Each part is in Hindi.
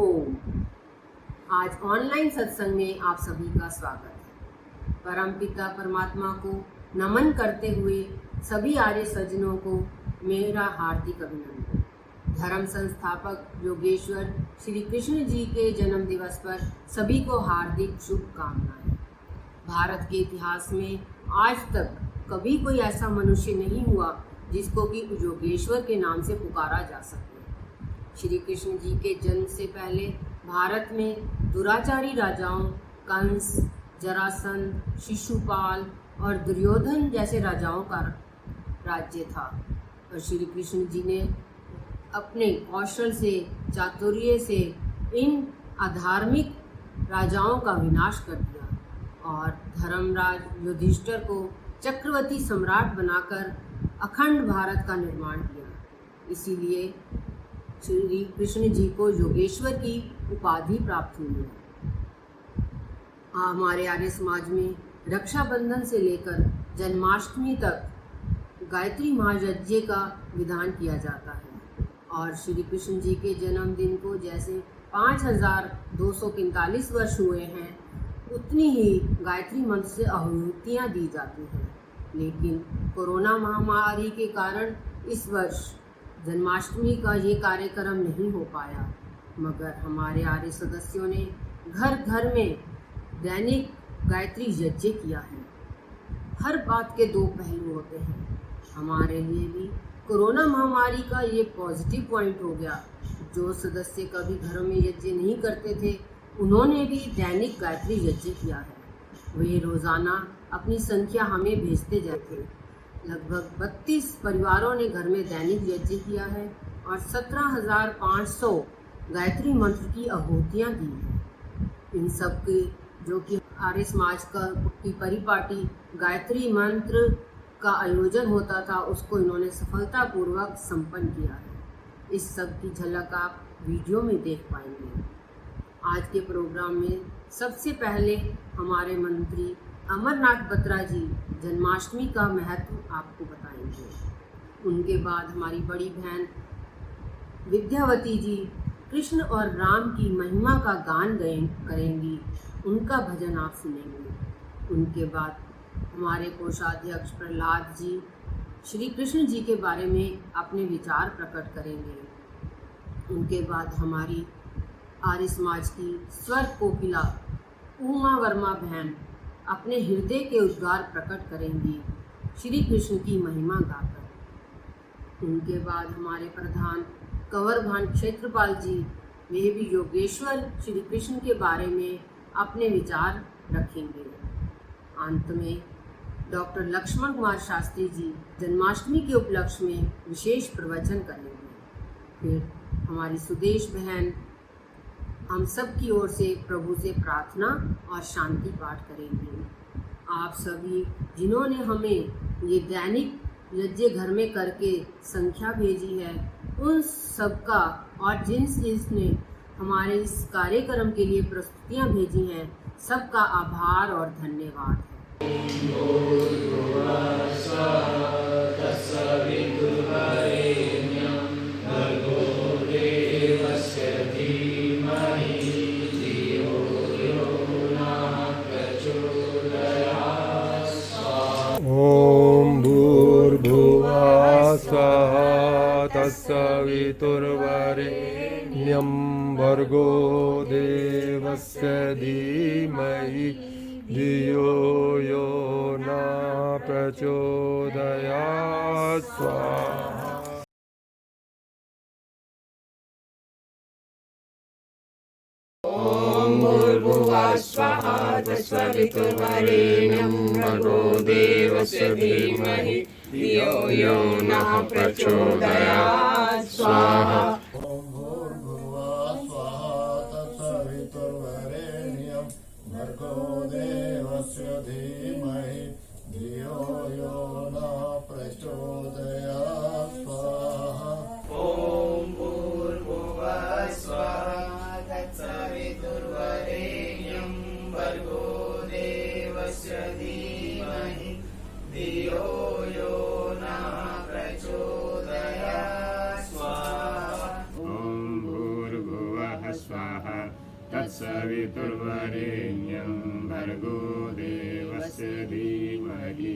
ओम। आज ऑनलाइन सत्संग में आप सभी का स्वागत है। परमपिता परमात्मा को नमन करते हुए सभी आर्य सज्जनों को मेरा हार्दिक अभिनंदन। धर्म संस्थापक योगेश्वर श्री कृष्ण जी के जन्म दिवस पर सभी को हार्दिक शुभकामनाएं। भारत के इतिहास में आज तक कभी कोई ऐसा मनुष्य नहीं हुआ जिसको कि योगेश्वर के नाम से पुकारा जा सके। श्री कृष्ण जी के जन्म से पहले भारत में दुराचारी राजाओं कंस, जरासंध, शिशुपाल और दुर्योधन जैसे राजाओं का राज्य था और श्री कृष्ण जी ने अपने कौशल से, चातुर्य से इन अधार्मिक राजाओं का विनाश कर दिया और धर्मराज युधिष्ठिर को चक्रवर्ती सम्राट बनाकर अखंड भारत का निर्माण किया। इसीलिए श्री कृष्ण जी को योगेश्वर की उपाधि प्राप्त हुई है। हमारे आर्य समाज में रक्षाबंधन से लेकर जन्माष्टमी तक गायत्री महायज्ञ का विधान किया जाता है और श्री कृष्ण जी के जन्मदिन को जैसे 5245 वर्ष हुए हैं उतनी ही गायत्री मंत्र से आहुतियाँ दी जाती हैं। लेकिन कोरोना महामारी के कारण इस वर्ष जन्माष्टमी का ये कार्यक्रम नहीं हो पाया, मगर हमारे आर्य सदस्यों ने घर घर में दैनिक गायत्री यज्ञ किया है। हर बात के दो पहलू होते हैं। हमारे लिए भी कोरोना महामारी का ये पॉजिटिव पॉइंट हो गया। जो सदस्य कभी घरों में यज्ञ नहीं करते थे उन्होंने भी दैनिक गायत्री यज्ञ किया है। वे रोज़ाना अपनी संख्या हमें भेजते जाते। लगभग 32 परिवारों ने घर में दैनिक यज्ञ किया है और 17,500 गायत्री मंत्र की आहुतियाँ दी हैं। इन सब के जो कि आर्य समाज की परिपाटी गायत्री मंत्र का आयोजन होता था उसको इन्होंने सफलतापूर्वक संपन्न किया है। इस सब की झलक आप वीडियो में देख पाएंगे। आज के प्रोग्राम में सबसे पहले हमारे मंत्री अमरनाथ बत्रा जी जन्माष्टमी का महत्व आपको बताएंगे। उनके बाद हमारी बड़ी बहन विद्यावती जी कृष्ण और राम की महिमा का गान करेंगी, उनका भजन आप सुनेंगे। उनके बाद हमारे कोषाध्यक्ष प्रहलाद जी श्री कृष्ण जी के बारे में अपने विचार प्रकट करेंगे। उनके बाद हमारी आर्य समाज की स्वर कोकिला उमा वर्मा बहन अपने हृदय के उद्गार प्रकट करेंगी श्री कृष्ण की महिमा गाकर। उनके बाद हमारे प्रधान कंवर भान क्षेत्रपाल जी वे भी योगेश्वर श्री कृष्ण के बारे में अपने विचार रखेंगे। अंत में डॉक्टर लक्ष्मण कुमार शास्त्री जी जन्माष्टमी के उपलक्ष्य में विशेष प्रवचन करेंगे। फिर हमारी सुदेश बहन हम सब की ओर से प्रभु से प्रार्थना और शांति पाठ करेंगे। आप सभी जिन्होंने हमें ये दैनिक यज्ञ घर में करके संख्या भेजी है उन सबका और जिसने हमारे इस कार्यक्रम के लिए प्रस्तुतियाँ भेजी हैं सबका आभार और धन्यवाद ओम भूर्भुवः स्वः तत्सवितुर्वरेण्यं भर्गो देवस्य धीमहि धियो यो न प्रचोदयात् स्वाहा। ओम भूर्भुवः स्वः तत्सवितुर्वरेण्यं भर्गो देवस्य धीमहि धियो यो नः प्रचोदयात् स्वाहा। ओम भूर्भुवः स्वः तत्सवितुर्वरेण्यं भर्गो देवस्य धीमहि धियो यो नः प्रचोदयात् स्वाहा। ओम भूर्भुवः स्वः तत्सवितुर्वरेण्यं भर्गो देवस्य धीमहि धियो यो नः प्रचोदयात् स्वाहा। ओम भूर्भुवः स्वाहा तत्सवितुर्वरेण्यं भर्गो देवस्य धीमहि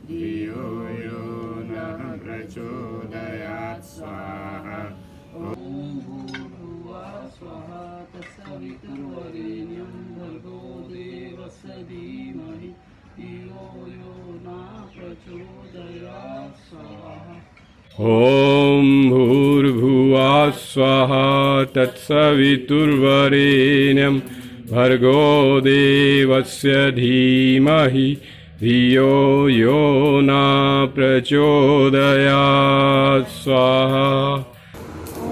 धियो यो नः प्रचोदयात् स्वाहा ॐ भूर्भुवः स्वः तत्सवितुर्वरेण्यं भर्गो देवस्य धीमहि धियो यो नः प्रचोदयात् स्वाहा ॐ भूर्भुवः स्वः तत्सवितुर्वरेण्यं भर्गो देवस्य धीमहि धियो यो न प्रचोदयात् स्वाहा ॐ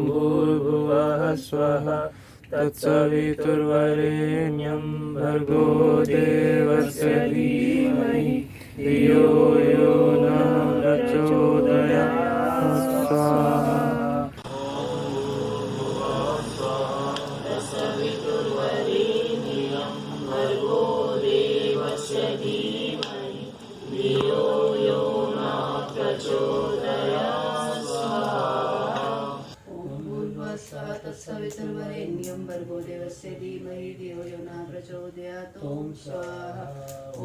भूर्भुवः स्वः तत्सवितुर्वरेण्यं भर्गो देवस्य धीमहि धियो यो नः प्रचोदयात् स्वाहा तत्सवितुर्वरेण्यं भर्गो देवस्य धीमहि धियो यो नः प्रचोदयात् ॐ स्वाहा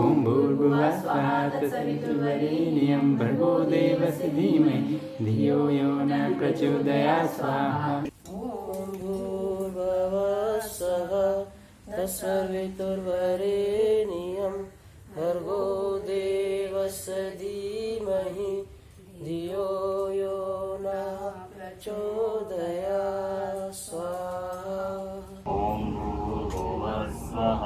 ॐ भूर्भुवः स्वः तत्सवितुर्वरेण्यं भर्गो देवस्य धीमहि धियो यो नः प्रचोदयात् स्वाहा ॐ भूर्भुवः स्वः तत्सवितुर्वरेण्यं भर्गो देवस्य धीमहि धियो यो नः प्रचोदयात् स्वाहा ॐ भूर्भुवः स्वः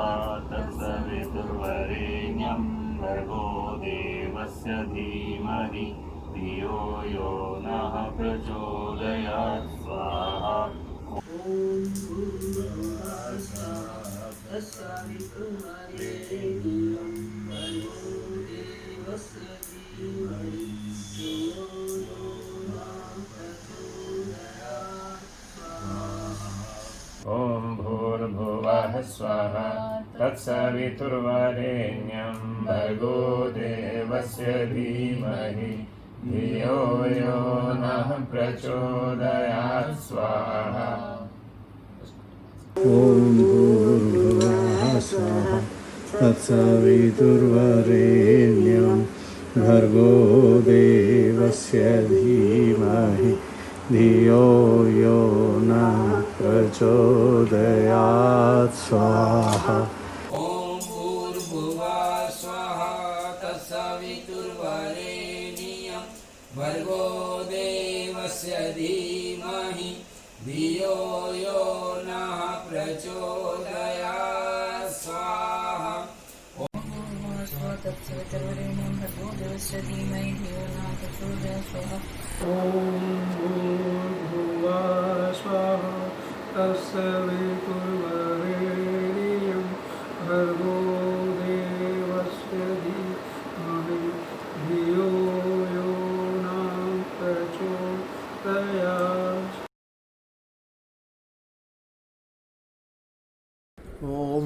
तत्सवितुर्वरेण्यं भर्गो देवस्य धीमहि धियो यो नः प्रचोदयात् स्वाहा ॐ भूर्भुवः स्वः तत्सवितुर्वरेण्यं भर्गो देवस्य धीमहि धियो यो नः प्रचोदयात् स्वाहा ॐ भूर्भुवः स्वः तत्सवितुर्वरेण्यं भर्गो देवस्य धीमहि धियो यो नः प्रचोदयात् स्वाहा ॐ भूर्भुवः स्वः तत्सवितुर्वरेण्यं भर्गो देवस्य धीमहि धियो यो नः प्रचोदयात् स्वाहा तत्सवितुर्वरेण्यं भर्गो देवस्य धीमहि धियो यो नः प्रचोदयात् स्वाहा ॐ भूर्भुवः स्वः तत्सवितुर्वरेण्यं भर्गो देवस्य धीमहि धियो यो नः प्रचोदयात् ॐ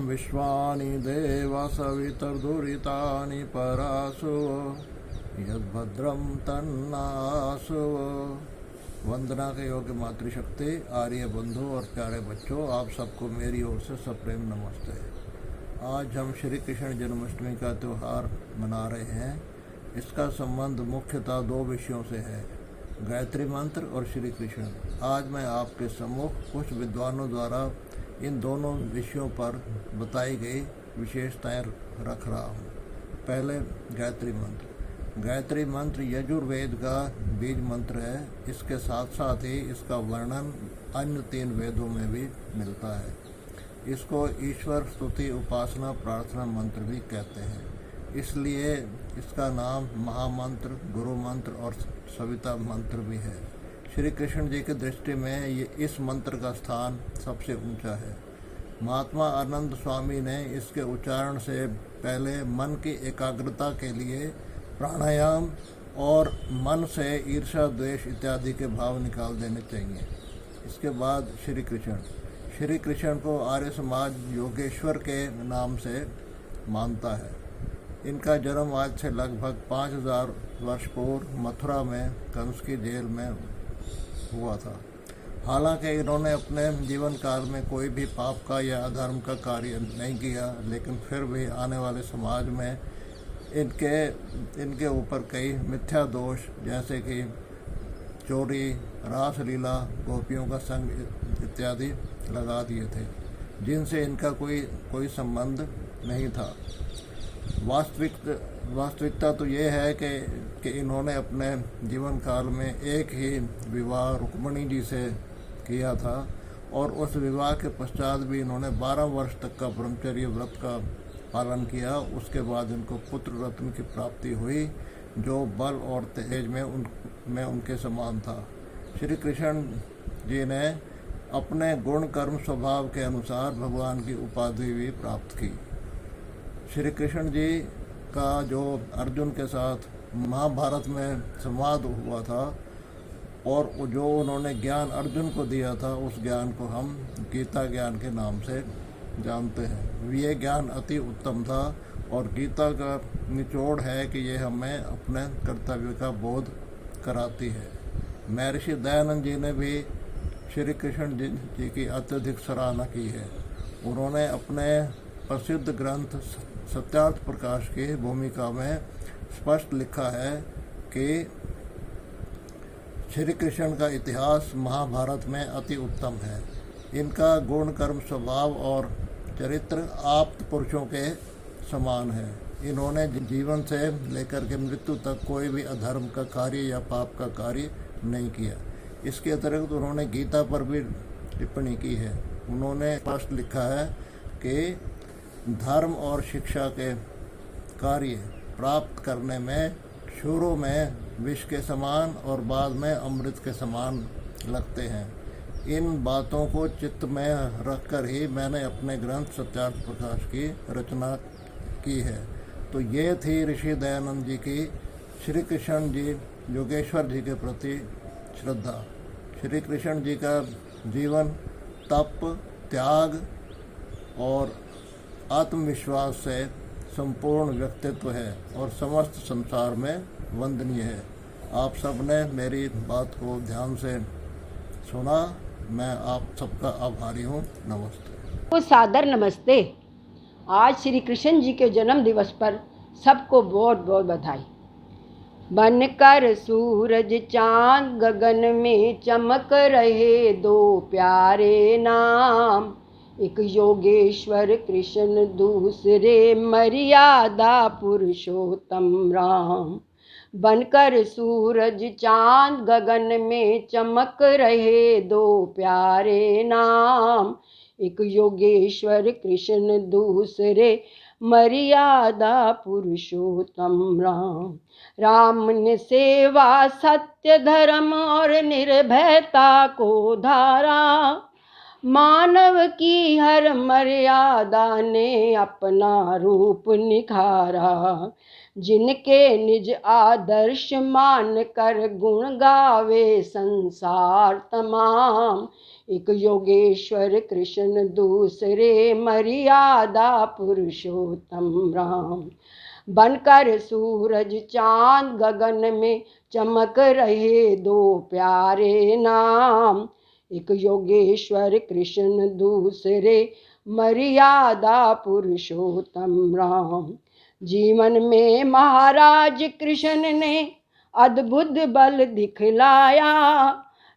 विश्वानि देव सवितर्दुरितानि परासु यद्भद्रं तन्नासु। वंदना के योग्य मातृशक्ति, आर्य बंधु और प्यारे बच्चों, आप सबको मेरी ओर से सप्रेम नमस्ते। आज हम श्री कृष्ण जन्माष्टमी का त्यौहार मना रहे हैं। इसका संबंध मुख्यतः दो विषयों से है, गायत्री मंत्र और श्री कृष्ण। आज मैं आपके सम्मुख कुछ विद्वानों द्वारा इन दोनों विषयों पर बताई गई विशेषताएं रख रहा हूँ। पहले गायत्री मंत्र। गायत्री मंत्र यजुर्वेद का बीज मंत्र है। इसके साथ साथ ही इसका वर्णन अन्य 3 वेदों में भी मिलता है। इसको ईश्वर स्तुति उपासना प्रार्थना मंत्र भी कहते हैं। इसलिए इसका नाम महामंत्र, गुरु मंत्र और सविता मंत्र भी है। श्री कृष्ण जी की दृष्टि में ये इस मंत्र का स्थान सबसे ऊंचा है। महात्मा आनंद स्वामी ने इसके उच्चारण से पहले मन की एकाग्रता के लिए प्राणायाम और मन से ईर्ष्या द्वेष इत्यादि के भाव निकाल देने चाहिए। इसके बाद श्री कृष्ण। श्री कृष्ण को आर्य समाज योगेश्वर के नाम से मानता है। इनका जन्म आज से लगभग 5000 वर्ष पूर्व मथुरा में कंस की जेल में हुआ था। हालांकि इन्होंने अपने जीवन काल में कोई भी पाप का या अधर्म का कार्य नहीं किया, लेकिन फिर भी आने वाले समाज में इनके ऊपर कई मिथ्या दोष जैसे कि चोरी, रासलीला, गोपियों का संग इत्यादि लगा दिए थे, जिनसे इनका कोई संबंध नहीं था। वास्तविकता तो ये है कि इन्होंने अपने जीवन काल में एक ही विवाह रुक्मिणी जी से किया था और उस विवाह के पश्चात भी इन्होंने 12 वर्ष तक का ब्रह्मचर्य व्रत का पालन किया। उसके बाद इनको पुत्र रत्न की प्राप्ति हुई, जो बल और तेज में उनके समान था। श्री कृष्ण जी ने अपने गुण कर्म स्वभाव के अनुसार भगवान की उपाधि भी प्राप्त की। श्री कृष्ण जी का जो अर्जुन के साथ महाभारत में संवाद हुआ था और जो उन्होंने ज्ञान अर्जुन को दिया था, उस ज्ञान को हम गीता ज्ञान के नाम से जानते हैं। ये ज्ञान अति उत्तम था और गीता का निचोड़ है कि ये हमें अपने कर्तव्य का बोध कराती है। महर्षि दयानंद जी ने भी श्री कृष्ण जी की अत्यधिक सराहना की है। उन्होंने अपने प्रसिद्ध ग्रंथ सत्यार्थ प्रकाश की भूमिका में स्पष्ट लिखा है कि श्री कृष्ण का इतिहास महाभारत में अति उत्तम है। इनका गुण कर्म स्वभाव और चरित्र आप्त पुरुषों के समान है। इन्होंने जीवन से लेकर के मृत्यु तक कोई भी अधर्म का कार्य या पाप का कार्य नहीं किया। इसके अतिरिक्त उन्होंने गीता पर भी टिप्पणी की है। उन्होंने स्पष्ट लिखा है कि धर्म और शिक्षा के कार्य प्राप्त करने में शुरू में विष के समान और बाद में अमृत के समान लगते हैं। इन बातों को चित्त में रखकर ही मैंने अपने ग्रंथ सत्यार्थ प्रकाश की रचना की है। तो ये थी ऋषि दयानंद जी की श्री कृष्ण जी योगेश्वर जी के प्रति श्रद्धा। श्री कृष्ण जी का जीवन तप, त्याग और आत्मविश्वास से संपूर्ण व्यक्तित्व है और समस्त संसार में वंदनीय है। आप सब ने मेरी बात को ध्यान से सुना। मैं आप सबका आभारी हूँ। नमस्ते। को सादर नमस्ते। आज श्री कृष्ण जी के जन्म दिवस पर सबको बहुत बहुत बधाई। बनकर सूरज चांद गगन में चमक रहे दो प्यारे नाम, एक योगेश्वर कृष्ण दूसरे मर्यादा पुरुषोत्तम राम। बनकर सूरज चांद गगन में चमक रहे दो प्यारे नाम, एक योगेश्वर कृष्ण दूसरे मर्यादा पुरुषोत्तम राम। राम ने सेवा सत्य धर्म और निर्भयता को धारा, मानव की हर मर्यादा ने अपना रूप निखारा। जिनके निज आदर्श मान कर गुण गावे संसार तमाम, एक योगेश्वर कृष्ण दूसरे मर्यादा पुरुषोत्तम राम। बनकर सूरज चांद गगन में चमक रहे दो प्यारे नाम, एक योगेश्वर कृष्ण दूसरे मर्यादा पुरुषोत्तम राम। जीवन में महाराज कृष्ण ने अद्भुत बल दिखलाया,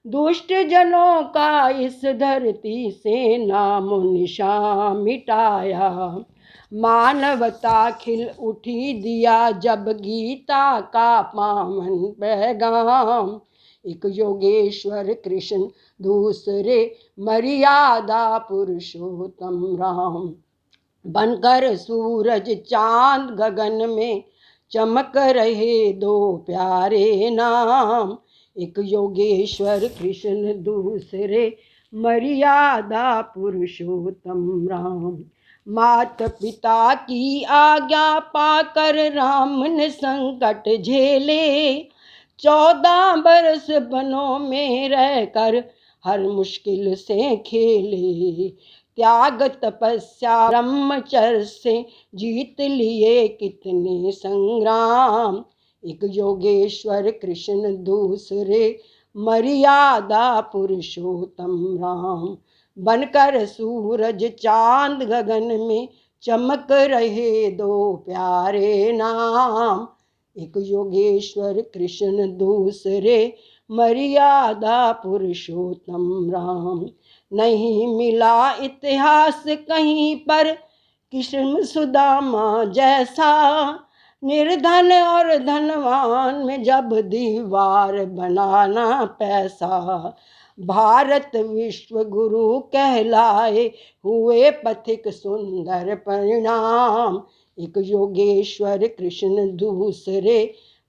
दुष्ट जनों का इस धरती से नामो निशान मिटाया। मानवता खिल उठी दिया जब गीता का पावन पैगाम, एक योगेश्वर कृष्ण दूसरे मर्यादा पुरुषोत्तम राम। बनकर सूरज चांद गगन में चमक रहे दो प्यारे नाम, एक योगेश्वर कृष्ण दूसरे मर्यादा पुरुषोत्तम राम। मात पिता की आज्ञा पाकर राम ने संकट झेले, 14 बरस वनों में रहकर हर मुश्किल से खेले। त्याग तपस्या ब्रह्मचर्य से जीत लिए कितने संग्राम। एक योगेश्वर कृष्ण दूसरे मर्यादा पुरुषोत्तम राम। बनकर सूरज चांद गगन में चमक रहे दो प्यारे नाम। एक योगेश्वर कृष्ण दूसरे मर्यादा पुरुषोत्तम राम। नहीं मिला इतिहास कहीं पर कृष्ण सुदामा जैसा। निर्धन और धनवान में जब दीवार बनाना पैसा। भारत विश्व गुरु कहलाए हुए पथिक सुंदर परिणाम। एक योगेश्वर कृष्ण दूसरे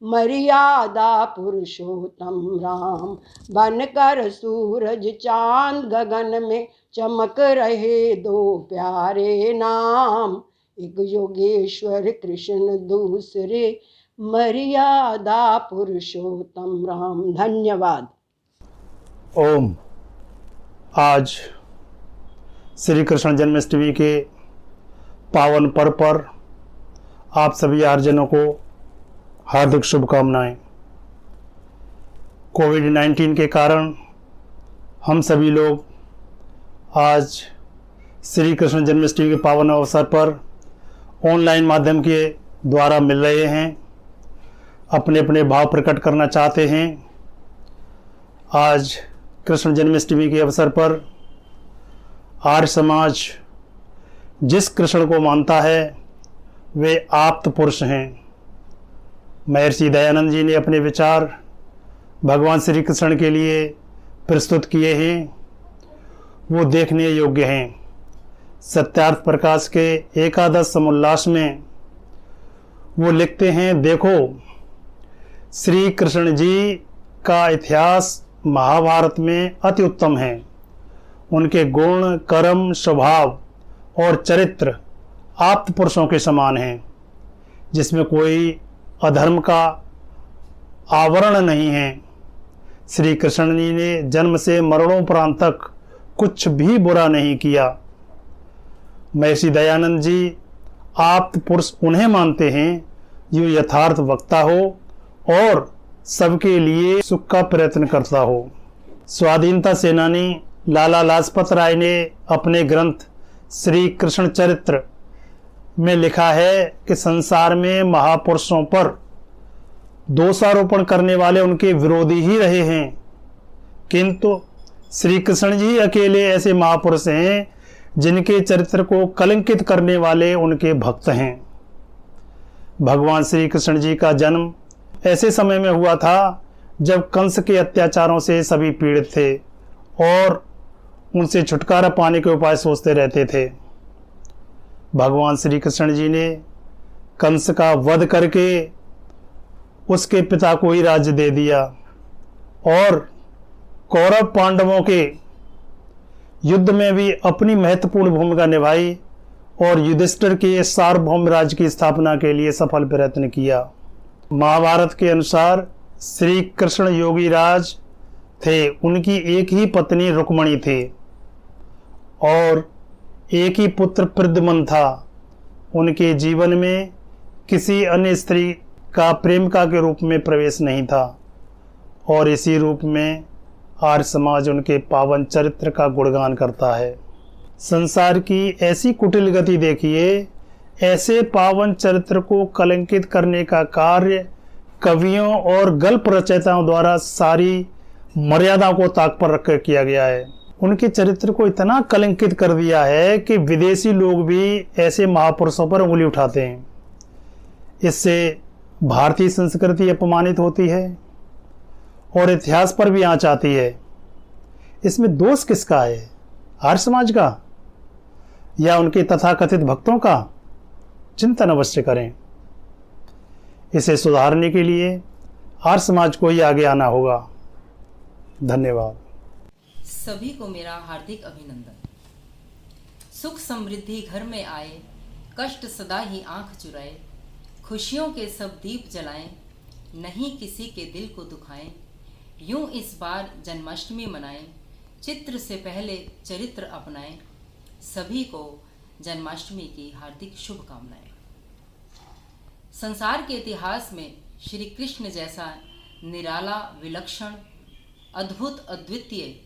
मर्यादा पुरुषोत्तम राम। बनकर सूरज चांद गगन में चमक रहे दो प्यारे नाम। एक योगेश्वर कृष्ण दूसरे मर्यादा पुरुषोत्तम राम। धन्यवाद। ओम। आज श्री कृष्ण जन्माष्टमी के पावन पर्व पर आप सभी आर्यजनों को हार्दिक शुभकामनाएं। कोविड-19 के कारण हम सभी लोग आज श्री कृष्ण जन्माष्टमी के पावन अवसर पर ऑनलाइन माध्यम के द्वारा मिल रहे हैं, अपने अपने भाव प्रकट करना चाहते हैं। आज कृष्ण जन्माष्टमी के अवसर पर आर्य समाज जिस कृष्ण को मानता है वे आप्त पुरुष हैं। महर्षि दयानंद जी ने अपने विचार भगवान श्री कृष्ण के लिए प्रस्तुत किए हैं, वो देखने योग्य हैं। सत्यार्थ प्रकाश के एकादश समोल्लास में वो लिखते हैं, देखो श्री कृष्ण जी का इतिहास महाभारत में अति उत्तम है। उनके गुण, कर्म, स्वभाव और चरित्र आप्त पुरुषों के समान हैं, जिसमें कोई अधर्म का आवरण नहीं है। श्री कृष्ण जी ने जन्म से मरणोपरांत तक कुछ भी बुरा नहीं किया। महर्षि दयानंद जी आप्त पुरुष उन्हें मानते हैं जो यथार्थ वक्ता हो और सबके लिए सुख का प्रयत्न करता हो। स्वाधीनता सेनानी लाला लाजपत राय ने अपने ग्रंथ श्री कृष्ण चरित्र में लिखा है कि संसार में महापुरुषों पर दोषारोपण करने वाले उनके विरोधी ही रहे हैं, किंतु श्री कृष्ण जी अकेले ऐसे महापुरुष हैं जिनके चरित्र को कलंकित करने वाले उनके भक्त हैं। भगवान श्री कृष्ण जी का जन्म ऐसे समय में हुआ था जब कंस के अत्याचारों से सभी पीड़ित थे और उनसे छुटकारा पाने के उपाय सोचते रहते थे। भगवान श्री कृष्ण जी ने कंस का वध करके उसके पिता को ही राज्य दे दिया और कौरव पांडवों के युद्ध में भी अपनी महत्वपूर्ण भूमिका निभाई और युधिष्ठिर के सार्वभौम राज्य की स्थापना के लिए सफल प्रयत्न किया। महाभारत के अनुसार श्री कृष्ण योगी राज थे, उनकी एक ही पत्नी रुक्मणी थी और एक ही पुत्र प्रद्युम्न था। उनके जीवन में किसी अन्य स्त्री का प्रेमिका के रूप में प्रवेश नहीं था और इसी रूप में आर्य समाज उनके पावन चरित्र का गुणगान करता है। संसार की ऐसी कुटिल गति देखिए, ऐसे पावन चरित्र को कलंकित करने का कार्य कवियों और गल्प रचयिताओं द्वारा सारी मर्यादाओं को ताक पर रखकर किया गया है। उनके चरित्र को इतना कलंकित कर दिया है कि विदेशी लोग भी ऐसे महापुरुषों पर उंगली उठाते हैं। इससे भारतीय संस्कृति अपमानित होती है और इतिहास पर भी आंच आती है। इसमें दोष किसका है? आर्य समाज का या उनके तथाकथित भक्तों का? चिंतन अवश्य करें। इसे सुधारने के लिए आर्य समाज को ही आगे आना होगा। धन्यवाद। सभी को मेरा हार्दिक अभिनंदन। सुख समृद्धि घर में आए, कष्ट सदा ही आंख चुराए, खुशियों के सब दीप जलाएं, नहीं किसी के दिल को दुखाएं। यूं इस बार जन्माष्टमी मनाएं, चित्र से पहले चरित्र अपनाएं। सभी को जन्माष्टमी की हार्दिक शुभकामनाएं। संसार के इतिहास में श्री कृष्ण जैसा निराला, विलक्षण, अद्भुत, अद्वितीय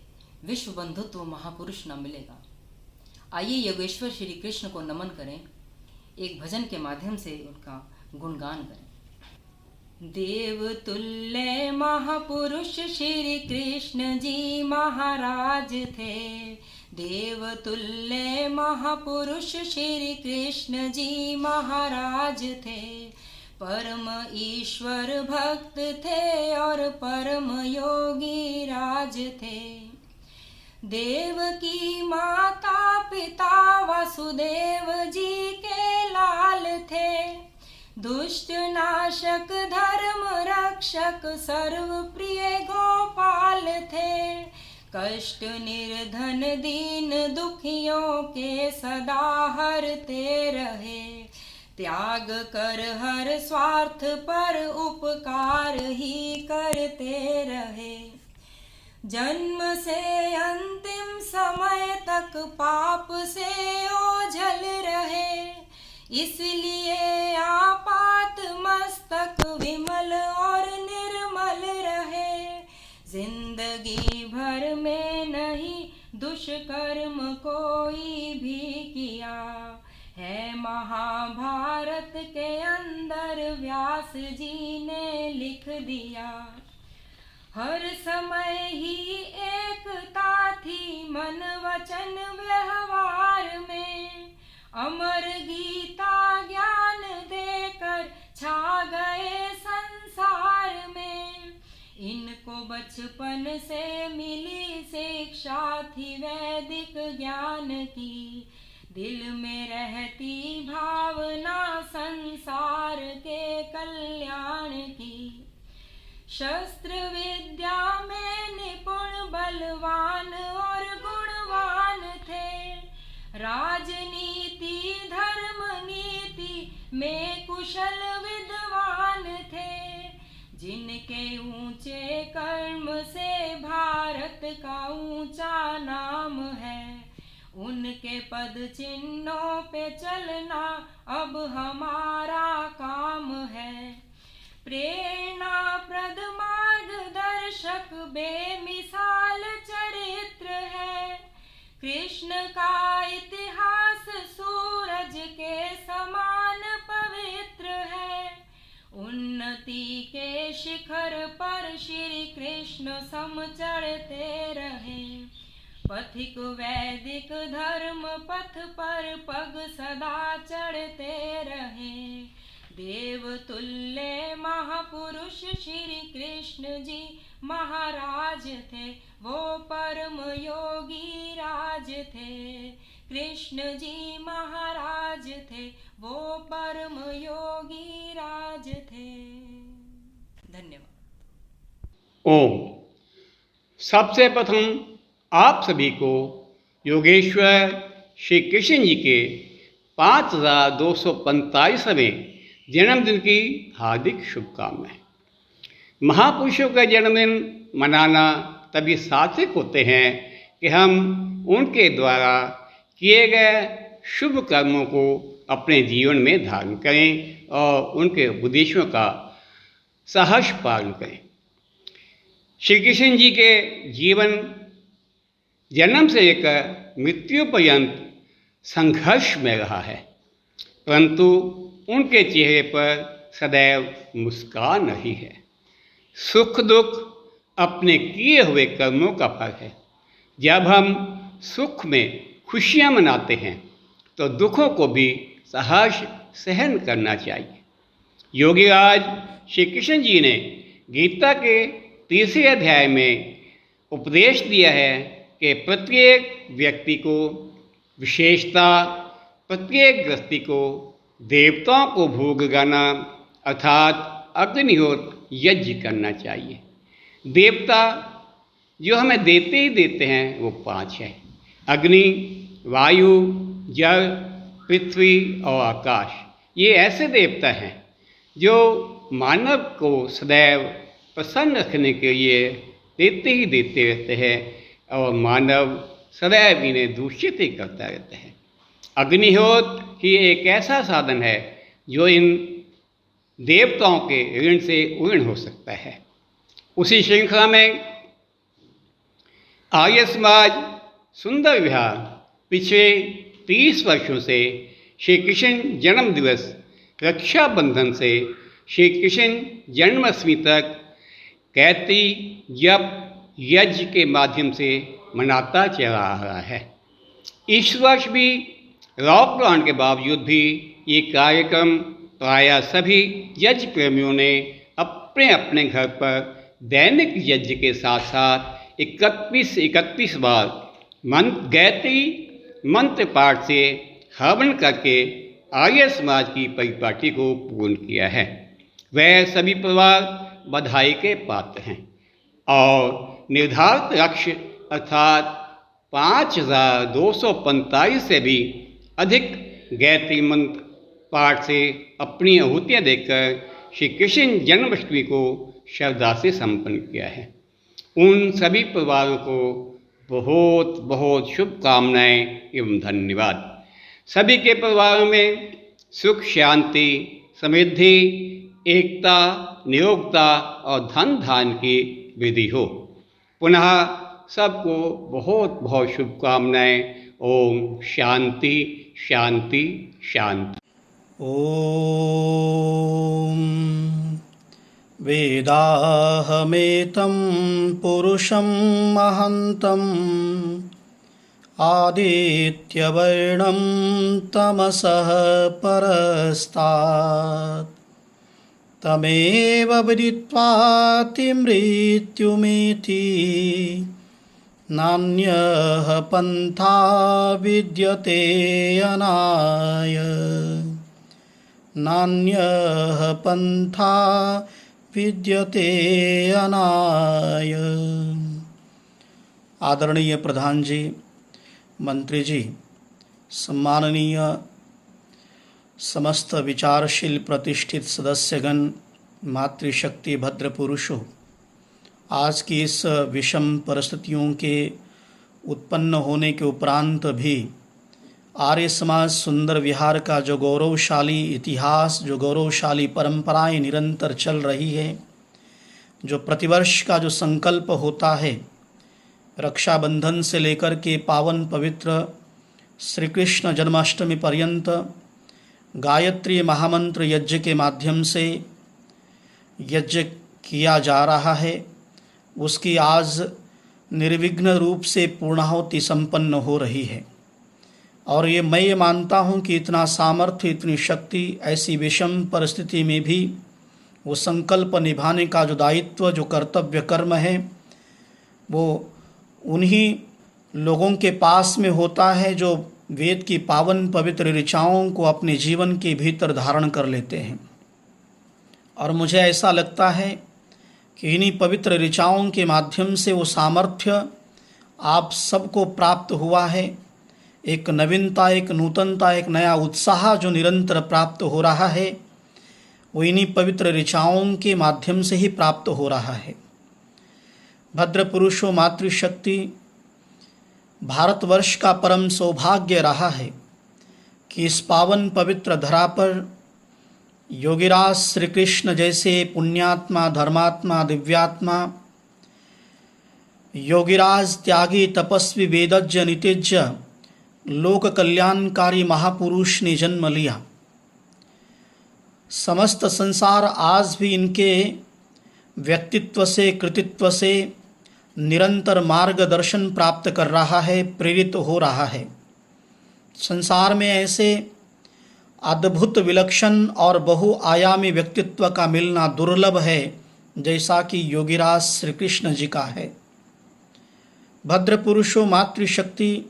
विश्व बंधुत्व महापुरुष न मिलेगा। आइए योगेश्वर श्री कृष्ण को नमन करें, एक भजन के माध्यम से उनका गुणगान करें। देवतुल्य महापुरुष श्री कृष्ण जी महाराज थे। देवतुल्य महापुरुष श्री कृष्ण जी महाराज थे। परम ईश्वर भक्त थे और परम योगी राज थे। देवकी माता पिता वासुदेव जी के लाल थे। दुष्ट नाशक धर्म रक्षक सर्व प्रिय गोपाल थे। कष्ट निर्धन दीन दुखियों के सदा हरते रहे। त्याग कर हर स्वार्थ पर उपकार ही करते रहे। जन्म से अंतिम समय तक पाप से ओझल रहे। इसलिए आपात मस्तक विमल और निर्मल रहे। जिंदगी भर में नहीं दुष्कर्म कोई भी किया है। महाभारत के अंदर व्यास जी ने लिख दिया। हर समय ही एकता थी मन वचन व्यवहार में। अमर गीता ज्ञान देकर छा गए संसार में। इनको बचपन से मिली शिक्षा थी वैदिक ज्ञान की। दिल में रहती भावना संसार के कल्याण की। शस्त्र विद्या में निपुण बलवान और गुणवान थे। राजनीति धर्म नीति में कुशल विद्वान थे। जिनके ऊंचे कर्म से भारत का ऊंचा नाम है। उनके पद चिन्हों पे चलना अब हमारा काम है। प्रेरणाप्रद मार्गदर्शक बेमिसाल चरित्र है। कृष्ण का इतिहास सूरज के समान पवित्र है। उन्नति के शिखर पर श्री कृष्ण सम चढ़ते रहे। पथिक वैदिक धर्म पथ पर पग सदा चढ़ते रहे। देवतुल्य महापुरुष श्री कृष्ण जी महाराज थे। वो परम योगी राज थे। कृष्ण जी महाराज थे। वो परम योगी राज थे। धन्यवाद। ओम। सबसे प्रथम आप सभी को योगेश्वर श्री कृष्ण जी के 5245वें जन्मदिन की हार्दिक शुभकामनाएं। महापुरुषों का जन्मदिन मनाना तभी सार्थक होते हैं कि हम उनके द्वारा किए गए शुभ कर्मों को अपने जीवन में धारण करें और उनके उपदेशों का सहर्ष पालन करें। श्री कृष्ण जी के जीवन जन्म से लेकर मृत्यु पर्यंत संघर्ष में रहा है, परंतु उनके चेहरे पर सदैव मुस्कान रही है। सुख दुख अपने किए हुए कर्मों का फल है। जब हम सुख में खुशियाँ मनाते हैं तो दुखों को भी सहर्ष सहन करना चाहिए। योगीराज श्री कृष्ण जी ने गीता के 3 अध्याय में उपदेश दिया है कि प्रत्येक व्यक्ति को विशेषता, प्रत्येक गृहस्थी को देवताओं को भोग लगाना अर्थात अग्निहोत्र यज्ञ करना चाहिए। देवता जो हमें देते ही देते हैं वो 5 हैं: अग्नि, वायु, जल, पृथ्वी और आकाश। ये ऐसे देवता हैं जो मानव को सदैव प्रसन्न रखने के लिए देते ही देते रहते हैं और मानव सदैव इन्हें दूषित ही करता रहता है। अग्निहोत्र ही एक ऐसा साधन है जो इन देवताओं के ऋण से ऋण हो सकता है। उसी श्रृंखला में आर्य समाज सुंदर विहार पिछले 30 वर्षों से श्री कृष्ण जन्म दिवस रक्षाबंधन से श्री कृष्ण जन्माष्टमी तक गायत्री जप यज्ञ के माध्यम से मनाता चला आ रहा है। इस वर्ष भी लॉकडाउन के बावजूद भी ये कार्यक्रम प्रायः सभी यज्ञ प्रेमियों ने अपने अपने घर पर दैनिक यज्ञ के साथ साथ 31 बार गायत्री मंत्र पाठ से हवन करके आर्य समाज की परिपाटी को पूर्ण किया है। वह सभी परिवार बधाई के पात्र हैं और निर्धारित लक्ष्य अर्थात 5245 से भी अधिक गायत्री मंत्र पाठ से अपनी आहुतियाँ देकर श्री कृष्ण जन्माष्टमी को श्रद्धा से संपन्न किया है। उन सभी परिवारों को बहुत बहुत शुभकामनाएं एवं धन्यवाद। सभी के परिवारों में सुख शांति समृद्धि एकता निरोगता और धन धान की वृद्धि हो। पुनः सबको बहुत बहुत शुभकामनाएं। ओम शांति शांति शांति। ॐ वेदाहमेतं पुरुषं महन्तम् आदित्यवर्णं तमसः परस्तात् तमेव विदित्वातिमृत्युमेति नान्यः पन्था विद्यते अनाय नान्यः पन्था विद्यते अनाय। आदरणीय प्रधान जी, मंत्री जी, सम्माननीय समस्त विचारशील प्रतिष्ठित सदस्यगण, मातृशक्ति भद्र पुरुषों, आज की इस विषम परिस्थितियों के उत्पन्न होने के उपरांत भी आर्य समाज सुंदर विहार का जो गौरवशाली इतिहास, जो गौरवशाली परंपराएं निरंतर चल रही है, जो प्रतिवर्ष का जो संकल्प होता है, रक्षाबंधन से लेकर के पावन पवित्र श्री कृष्ण जन्माष्टमी पर्यंत गायत्री महामंत्र यज्ञ के माध्यम से यज्ञ किया जा रहा है, उसकी आज निर्विघ्न रूप से पूर्णाहुति संपन्न हो रही है। और मैं ये मानता हूँ कि इतना सामर्थ्य, इतनी शक्ति ऐसी विषम परिस्थिति में भी वो संकल्प निभाने का जो दायित्व, जो कर्तव्य कर्म है, वो उन्हीं लोगों के पास में होता है जो वेद की पावन पवित्र ऋचाओं को अपने जीवन के भीतर धारण कर लेते हैं। और मुझे ऐसा लगता है कि इन्हीं पवित्र ऋचाओं के माध्यम से वो सामर्थ्य आप सबको प्राप्त हुआ है। एक नवीनता, एक नूतनता, एक नया उत्साह जो निरंतर प्राप्त हो रहा है, वो इन्हीं पवित्र ऋचाओं के माध्यम से ही प्राप्त हो रहा है। भद्र पुरुषों, मातृशक्ति, भारतवर्ष का परम सौभाग्य रहा है कि इस पावन पवित्र धरा पर योगीराज श्री कृष्ण जैसे पुण्यात्मा, धर्मात्मा, दिव्यात्मा, योगीराज त्यागी, तपस्वी, वेदज्ञ, नितेज्य, लोक कल्याणकारी महापुरुष ने जन्म लिया। समस्त संसार आज भी इनके व्यक्तित्व से, कृतित्व से निरंतर मार्गदर्शन प्राप्त कर रहा है, प्रेरित हो रहा है। संसार में ऐसे अद्भुत, विलक्षण और बहुआयामी व्यक्तित्व का मिलना दुर्लभ है जैसा कि योगीराज श्री कृष्ण जी का है। भद्र पुरुषों, मातृशक्ति,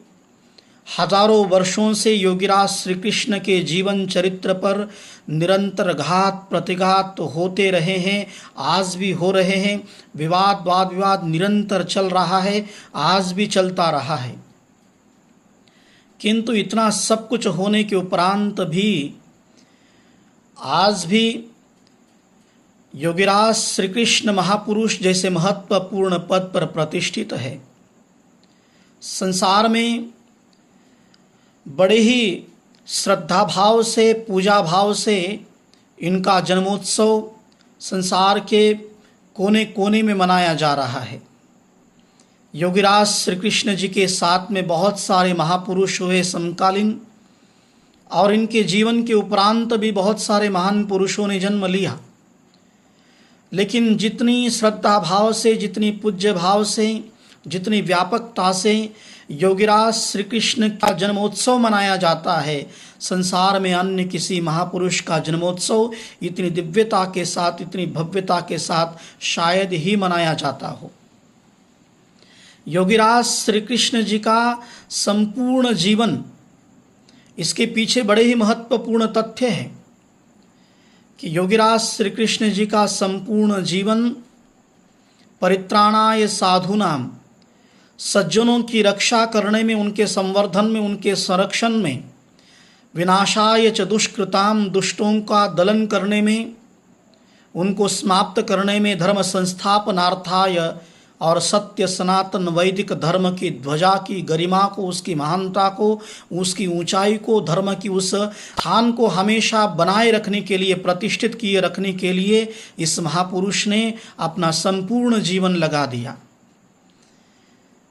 हजारों वर्षों से योगीराज श्री कृष्ण के जीवन चरित्र पर निरंतर घात प्रतिघात होते रहे हैं, आज भी हो रहे हैं। विवाद, वाद विवाद निरंतर चल रहा है, आज भी चलता रहा है। किंतु इतना सब कुछ होने के उपरांत भी आज भी योगीराज श्री कृष्ण महापुरुष जैसे महत्वपूर्ण पद पर प्रतिष्ठित है। संसार में बड़े ही श्रद्धा भाव से, पूजा भाव से इनका जन्मोत्सव संसार के कोने कोने में मनाया जा रहा है। योगीराज श्री कृष्ण जी के साथ में बहुत सारे महापुरुष हुए समकालीन, और इनके जीवन के उपरांत भी बहुत सारे महान पुरुषों ने जन्म लिया। लेकिन जितनी श्रद्धा भाव से, जितनी पूज्य भाव से, जितनी व्यापकता से योगीराज श्री कृष्ण का जन्मोत्सव मनाया जाता है, संसार में अन्य किसी महापुरुष का जन्मोत्सव इतनी दिव्यता के साथ, इतनी भव्यता के साथ शायद ही मनाया जाता हो। योगीराज श्री कृष्ण जी का संपूर्ण जीवन, इसके पीछे बड़े ही महत्वपूर्ण तथ्य है कि योगीराज श्री कृष्ण जी का संपूर्ण जीवन परित्राणाय साधूनाम, सज्जनों की रक्षा करने में, उनके संवर्धन में, उनके संरक्षण में, विनाशाय च दुष्कृताम, दुष्टों का दलन करने में, उनको समाप्त करने में, धर्म संस्थापनार्थाय, और सत्य सनातन वैदिक धर्म की ध्वजा की गरिमा को, उसकी महानता को, उसकी ऊंचाई को, धर्म की उस स्थान को हमेशा बनाए रखने के लिए, प्रतिष्ठित किए रखने के लिए इस महापुरुष ने अपना संपूर्ण जीवन लगा दिया।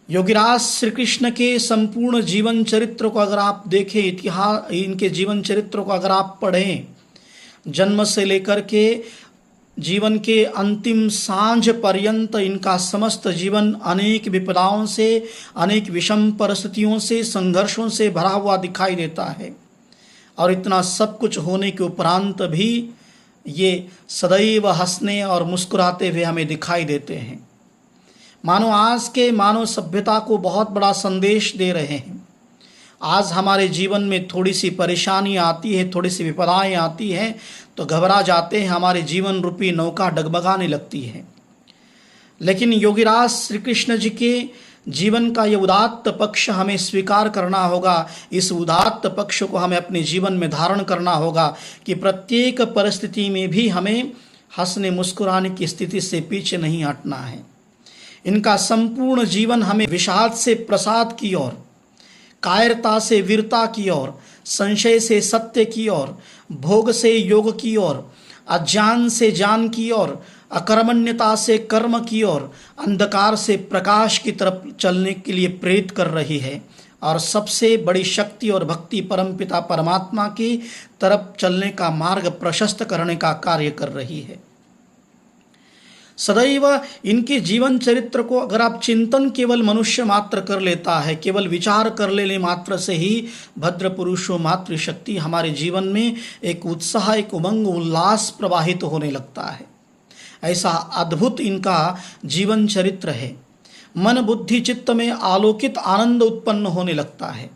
योगीराज श्री कृष्ण के संपूर्ण जीवन चरित्र को अगर आप देखें, इतिहास, इनके जीवन चरित्र को अगर आप पढ़ें, जन्म से लेकर के जीवन के अंतिम सांझ पर्यंत इनका समस्त जीवन अनेक विपदाओं से, अनेक विषम परिस्थितियों से, संघर्षों से भरा हुआ दिखाई देता है। और इतना सब कुछ होने के उपरांत भी ये सदैव हंसने और मुस्कुराते हुए हमें दिखाई देते हैं, मानो आज के मानव सभ्यता को बहुत बड़ा संदेश दे रहे हैं। आज हमारे जीवन में थोड़ी सी परेशानी आती है, थोड़ी सी विपदाएं आती हैं तो घबरा जाते हैं, हमारे जीवन रूपी नौका डगमगाने लगती है। लेकिन योगीराज श्री कृष्ण जी के जीवन का ये उदात्त पक्ष हमें स्वीकार करना होगा। इस उदात्त पक्ष को हमें अपने जीवन में धारण करना होगा कि प्रत्येक परिस्थिति में भी हमें हंसने मुस्कुराने की स्थिति से पीछे नहीं हटना है। इनका संपूर्ण जीवन हमें विषाद से प्रसाद की ओर, कायरता से वीरता की ओर, संशय से सत्य की ओर, भोग से योग की ओर, अज्ञान से ज्ञान की ओर, अकर्मण्यता से कर्म की ओर, अंधकार से प्रकाश की तरफ चलने के लिए प्रेरित कर रही है, और सबसे बड़ी शक्ति और भक्ति परमपिता परमात्मा की तरफ चलने का मार्ग प्रशस्त करने का कार्य कर रही है। सदैव इनके जीवन चरित्र को अगर आप चिंतन केवल मनुष्य मात्र कर लेता है, केवल विचार कर लेने मात्र से ही भद्र पुरुषों मातृशक्ति हमारे जीवन में एक उत्साह, एक उमंग, उल्लास प्रवाहित होने लगता है। ऐसा अद्भुत इनका जीवन चरित्र है। मन बुद्धि चित्त में आलोकित आनंद उत्पन्न होने लगता है।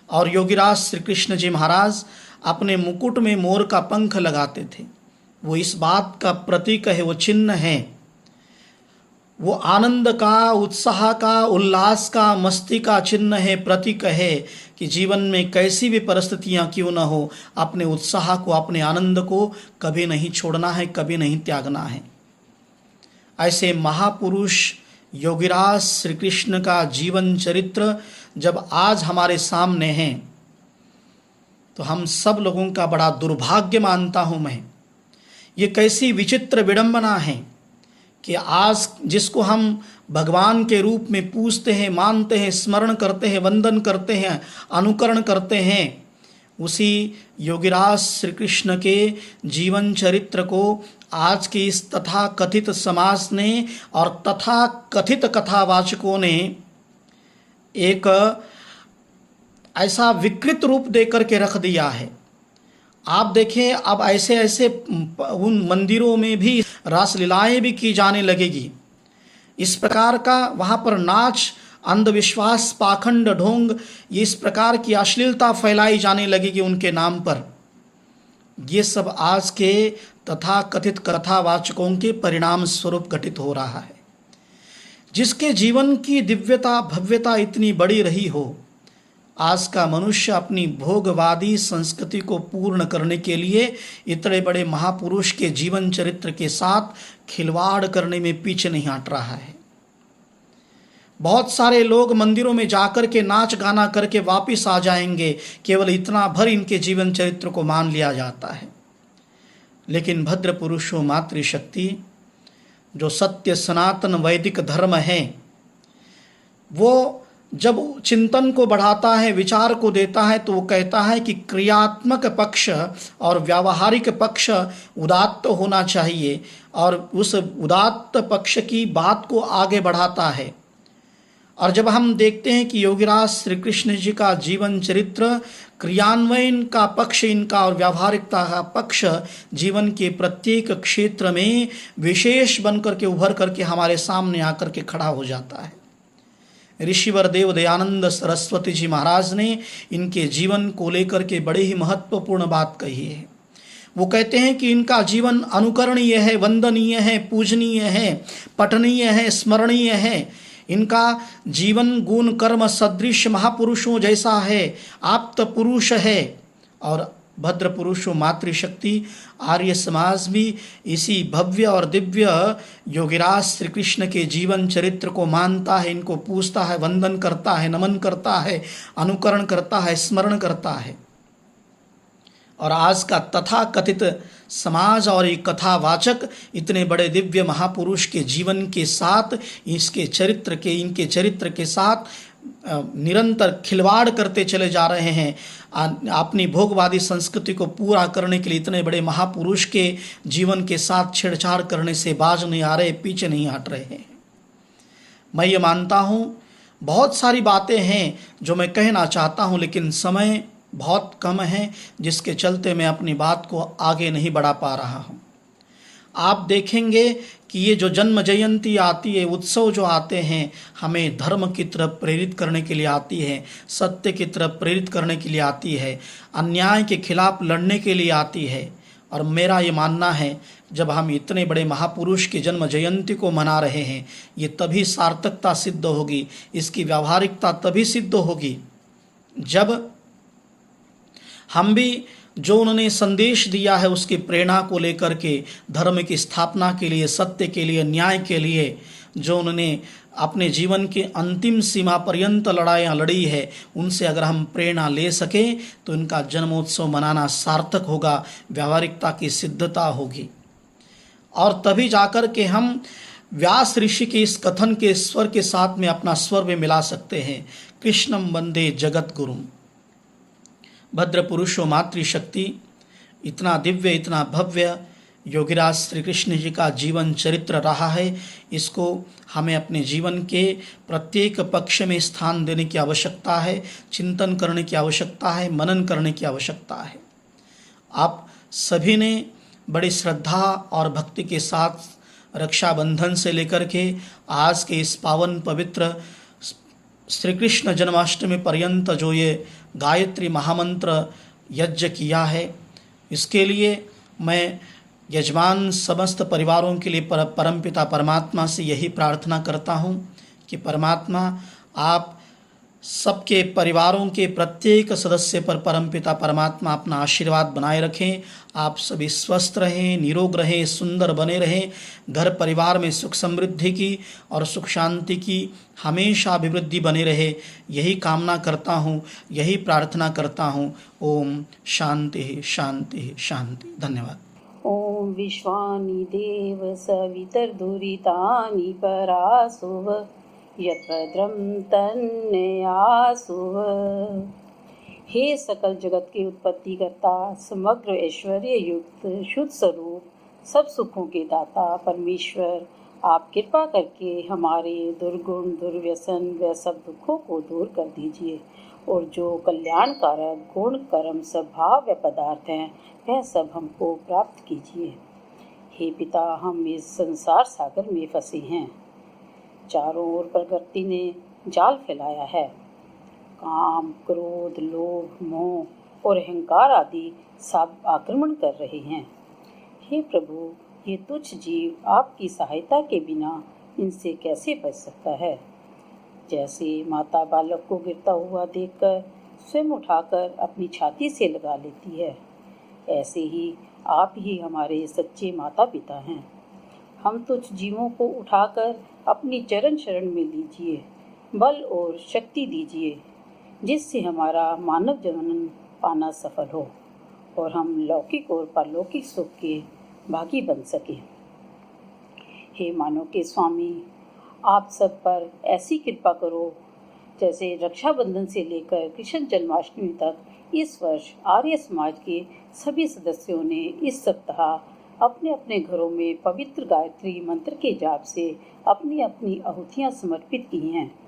और योगीराज श्री कृष्ण जी महाराज अपने मुकुट में मोर का पंख लगाते थे। वो इस बात का प्रतीक है, वो चिन्ह है, वो आनंद का, उत्साह का, उल्लास का, मस्ती का चिन्ह है, प्रतीक है कि जीवन में कैसी भी परिस्थितियां क्यों न हो, अपने उत्साह को, अपने आनंद को कभी नहीं छोड़ना है, कभी नहीं त्यागना है। ऐसे महापुरुष योगीराज श्री कृष्ण का जीवन चरित्र जब आज हमारे सामने है तो हम सब लोगों का बड़ा दुर्भाग्य मानता हूँ मैं। ये कैसी विचित्र विडंबना है कि आज जिसको हम भगवान के रूप में पूजते हैं, मानते हैं, स्मरण करते हैं, वंदन करते हैं, अनुकरण करते हैं, उसी योगीराज श्री कृष्ण के जीवन चरित्र को आज के इस तथा कथित समाज ने और तथा कथित कथावाचकों ने एक ऐसा विकृत रूप देकर के रख दिया है। आप देखें, अब ऐसे ऐसे उन मंदिरों में भी रासलीलाएं भी की जाने लगेगी। इस प्रकार का वहाँ पर नाच, अंधविश्वास, पाखंड, ढोंग, ये इस प्रकार की अश्लीलता फैलाई जाने लगेगी उनके नाम पर। ये सब आज के तथा कथित कथावाचकों के परिणाम स्वरूप घटित हो रहा है। जिसके जीवन की दिव्यता, भव्यता इतनी बड़ी रही हो, आज का मनुष्य अपनी भोगवादी संस्कृति को पूर्ण करने के लिए इतने बड़े महापुरुष के जीवन चरित्र के साथ खिलवाड़ करने में पीछे नहीं हट रहा है। बहुत सारे लोग मंदिरों में जाकर के नाच गाना करके वापस आ जाएंगे, केवल इतना भर इनके जीवन चरित्र को मान लिया जाता है। लेकिन भद्र पुरुषों मातृशक्ति जो सत्य सनातन वैदिक धर्म है, वो जब चिंतन को बढ़ाता है, विचार को देता है, तो वो कहता है कि क्रियात्मक पक्ष और व्यावहारिक पक्ष उदात्त होना चाहिए, और उस उदात्त पक्ष की बात को आगे बढ़ाता है। और जब हम देखते हैं कि योगीराज श्री कृष्ण जी का जीवन चरित्र क्रियान्वयन का पक्ष इनका और व्यावहारिकता का पक्ष जीवन के प्रत्येक क्षेत्र में विशेष बनकर के उभर करके हमारे सामने आकर के खड़ा हो जाता है। ऋषिवर देव दयानंद सरस्वती जी महाराज ने इनके जीवन को लेकर के बड़े ही महत्वपूर्ण बात कही है। वो कहते हैं कि इनका जीवन अनुकरणीय है, वंदनीय है, पूजनीय है, पठनीय है, स्मरणीय है। इनका जीवन गुण कर्म सदृश महापुरुषों जैसा है, आप्त पुरुष है। और भद्र पुरुषों मातृशक्ति आर्य समाज भी इसी भव्य और दिव्य योगीराज श्री कृष्ण के जीवन चरित्र को मानता है, इनको पूजता है, वंदन करता है, नमन करता है, अनुकरण करता है, स्मरण करता है। और आज का तथा कथित समाज और एक कथावाचक इतने बड़े दिव्य महापुरुष के जीवन के साथ, इनके चरित्र के साथ निरंतर खिलवाड़ करते चले जा रहे हैं। अपनी भोगवादी संस्कृति को पूरा करने के लिए इतने बड़े महापुरुष के जीवन के साथ छेड़छाड़ करने से बाज नहीं आ रहे, पीछे नहीं हट रहे हैं। मैं ये मानता हूँ बहुत सारी बातें हैं जो मैं कहना चाहता हूँ, लेकिन समय बहुत कम है, जिसके चलते मैं अपनी बात को आगे नहीं बढ़ा पा रहा हूँ। आप देखेंगे कि ये जो जन्म जयंती आती है, उत्सव जो आते हैं, हमें धर्म की तरफ प्रेरित करने के लिए आती है, सत्य की तरफ प्रेरित करने के लिए आती है, अन्याय के खिलाफ लड़ने के लिए आती है। और मेरा ये मानना है जब हम इतने बड़े महापुरुष की जन्म जयंती को मना रहे हैं, ये तभी सार्थकता सिद्ध होगी, इसकी व्यावहारिकता तभी सिद्ध होगी जब हम भी जो उन्होंने संदेश दिया है उसकी प्रेरणा को लेकर के धर्म की स्थापना के लिए, सत्य के लिए, न्याय के लिए जो उन्होंने अपने जीवन के अंतिम सीमा पर्यंत लड़ाइयाँ लड़ी है, उनसे अगर हम प्रेरणा ले सकें तो इनका जन्मोत्सव मनाना सार्थक होगा, व्यावहारिकता की सिद्धता होगी। और तभी जाकर के हम व्यास ऋषि के इस कथन के स्वर के साथ में अपना स्वर में मिला सकते हैं, कृष्णम वंदे जगत गुरुम। भद्र पुरुषों मातृशक्ति इतना दिव्य, इतना भव्य योगीराज श्री कृष्ण जी का जीवन चरित्र रहा है, इसको हमें अपने जीवन के प्रत्येक पक्ष में स्थान देने की आवश्यकता है, चिंतन करने की आवश्यकता है, मनन करने की आवश्यकता है। आप सभी ने बड़ी श्रद्धा और भक्ति के साथ रक्षाबंधन से लेकर के आज के इस पावन पवित्र श्री कृष्ण जन्माष्टमी पर्यंत जो ये गायत्री महामंत्र यज्ञ किया है, इसके लिए मैं यजमान समस्त परिवारों के लिए परमपिता परमात्मा से यही प्रार्थना करता हूँ कि परमात्मा आप सबके परिवारों के प्रत्येक सदस्य पर परमपिता परमात्मा अपना आशीर्वाद बनाए रखें। आप सभी स्वस्थ रहें, निरोग रहें, सुंदर बने रहें, घर परिवार में सुख समृद्धि की और सुख शांति की हमेशा अभिवृद्धि बने रहे, यही कामना करता हूँ, यही प्रार्थना करता हूँ। ओम शांति शांति शांति। धन्यवाद। ॐ विश्वानि देव सवितर्दुरितानि परासुव यद्भद्रं तन्नयासुव। हे सकल जगत की उत्पत्ति करता, समग्र ऐश्वर्य युक्त शुद्ध स्वरूप, सब सुखों के दाता परमेश्वर, आप कृपा करके हमारे दुर्गुण दुर्व्यसन व सब दुखों को दूर कर दीजिए, और जो कल्याणकारक गुण कर्म स्वभाव व पदार्थ हैं वह सब हमको प्राप्त कीजिए। हे पिता, हम इस संसार सागर में फंसे हैं, चारों ओर प्रकृति ने जाल फैलाया है। काम, क्रोध, लोभ, मोह और अहंकार आदि सब आक्रमण कर रहे हैं। हे प्रभु, ये तुच्छ जीव आपकी सहायता के बिना इनसे कैसे बच सकता है। जैसे माता बालक को गिरता हुआ देखकर स्वयं उठाकर अपनी छाती से लगा लेती है, ऐसे ही आप ही हमारे सच्चे माता पिता हैं। हम तुच्छ जीवों को उठाकर अपनी चरण शरण में लीजिए बल और शक्ति दीजिए, जिससे हमारा मानव जन्म पाना सफल हो और हम लौकिक और परलौकिक सुख के भागी बन सकें। हे मानव के स्वामी, आप सब पर ऐसी कृपा करो जैसे रक्षाबंधन से लेकर कृष्ण जन्माष्टमी तक इस वर्ष आर्य समाज के सभी सदस्यों ने इस सप्ताह अपने अपने घरों में पवित्र गायत्री मंत्र के जाप से अपनी अपनी आहुतियाँ समर्पित की हैं।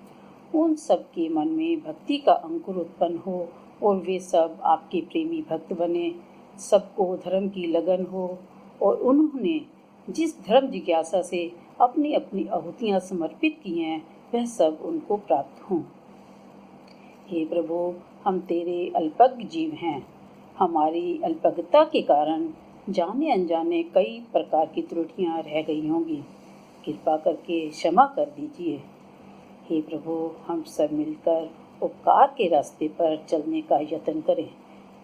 उन सब के मन में भक्ति का अंकुर उत्पन्न हो और वे सब आपके प्रेमी भक्त बने, सबको धर्म की लगन हो और उन्होंने जिस धर्म जिज्ञासा से अपनी अपनी आहुतियाँ समर्पित की हैं वह सब उनको प्राप्त हों। हे प्रभु, हम तेरे अल्पज्ञ जीव हैं। हमारी अल्पज्ञता के कारण जाने अनजाने कई प्रकार की त्रुटियां रह गई होंगी, कृपा करके क्षमा कर दीजिए। हे प्रभु, हम सब मिलकर उपकार के रास्ते पर चलने का यत्न करें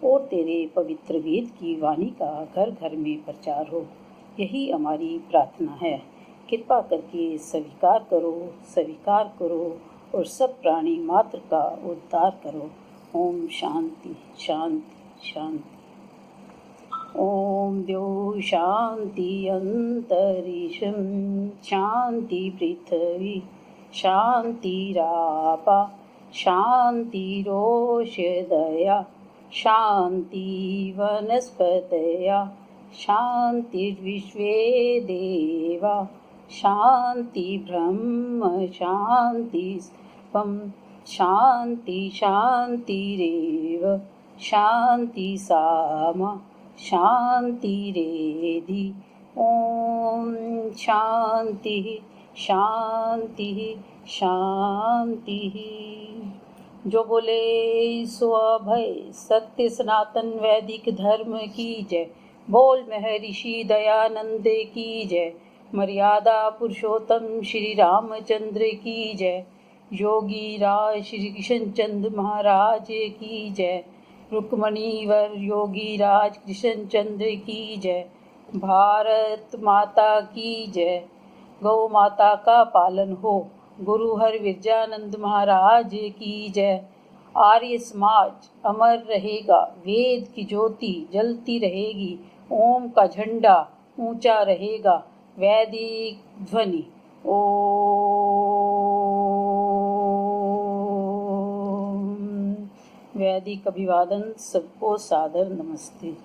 और तेरे पवित्र वेद की वाणी का घर घर में प्रचार हो, यही हमारी प्रार्थना है। कृपा करके स्वीकार करो और सब प्राणी मात्र का उद्धार करो। ओम शांति शांति शांति। ओम द्यौ शांति अंतरिक्षं शांति पृथ्वी शांतिरापा शांतिरोषधया शांति वनस्पतया शांतिर्विश्वे देवा शांति ब्रह्म शांति स्पम शांति शांतिरेव शांति सामा शांतिरेधि। ओम शांति शांति शांति। जो बोले सो अभय सत्य सनातन वैदिक धर्म की जय। बोल महर्षि दयानंद की जय। मर्यादा पुरुषोत्तम श्री रामचंद्र की जय। योगी राज श्री कृष्ण चंद्र महाराज की जय। रुक्मणीवर योगी राज कृष्ण चंद्र की जय। भारत माता की जय। गौ माता का पालन हो। गुरु हर विरजानंद महाराज की जय। आर्य समाज अमर रहेगा। वेद की ज्योति जलती रहेगी। ओम का झंडा ऊंचा रहेगा। वैदिक ध्वनि ओम। वैदिक अभिवादन सबको सादर नमस्ते।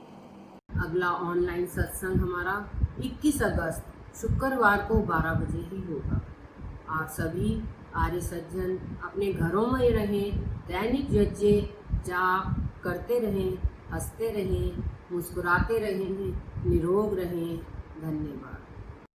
अगला ऑनलाइन सत्संग हमारा 21 अगस्त शुक्रवार को 12 बजे ही होगा। आप सभी आर्य सज्जन अपने घरों में रहें, दैनिक यज्ञ जाप करते रहें, हंसते रहें, मुस्कुराते रहें, निरोग रहें। धन्यवाद।